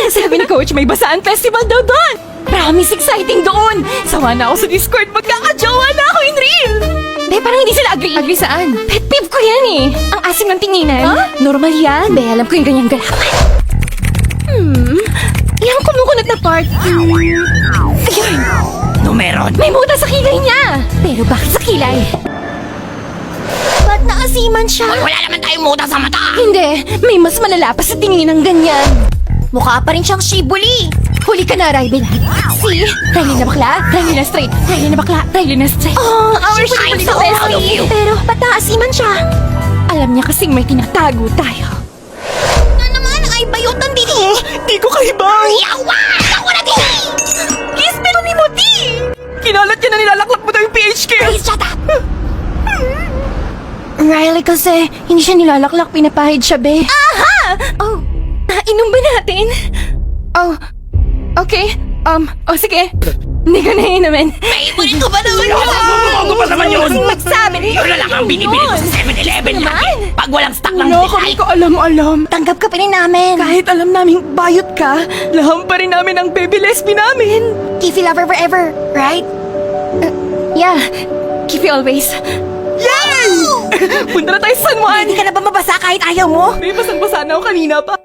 Sabi ni Coach, may basaan festival daw doon. Promise, exciting doon. Sawa na ako sa Discord, magkakajowa na ako in real. Be, parang hindi sila agree. Agree saan? Pet peeve ko yan eh. Ang asim ng tinginan. Normal yan. Be, alam ko yung ganyang galawan. Yung kumukunot na part. Ayun. Numeron. May muta sa kilay niya. Pero bakit sa kilay? Ba't naasiman siya? Wala naman tayong muta sa mata. Hindi, may mas malala pa sa tingin ng ganyan. Mukha pa rin siyang shibuli. Huli ka na, Raibel. Si Riley na bakla, Riley na straight, Riley na bakla, Riley na straight. Oh, our shibuli so na proud of bestie. you. Pero ba't naasiman siya? Alam niya kasing may tinatago tayo. Na naman ay bayutan din eh. Di ko kaibang. Yawa! Ako na din! Kiss pero ni Muti! Kinalat niya na nilalaklak mo daw yung PHK. Please shut up! Riley kasi, hindi siya nilalaklak, pinapahid siya, be. Aha! Oh, inom ba natin? Oh, okay. Sige. Hindi ko na inumin. Favorite ko ba naman yun? Bago pa naman yun. Magsabi rin. Yun na lang ang binibili ko sa 7-Eleven Naman. lagi. Pag walang stock ng No, Desal. kami ko alam. Tanggap ka pa rin namin. Kahit alam naming bayot ka, laham pa rin namin ang baby lesbi namin. Kiffy lover forever, right? Yeah. Kiffy always. Yay! Punta na tayo sa San Juan! Hindi ka na ba mabasa kahit ayaw mo? May basang-basa na ako kanina pa.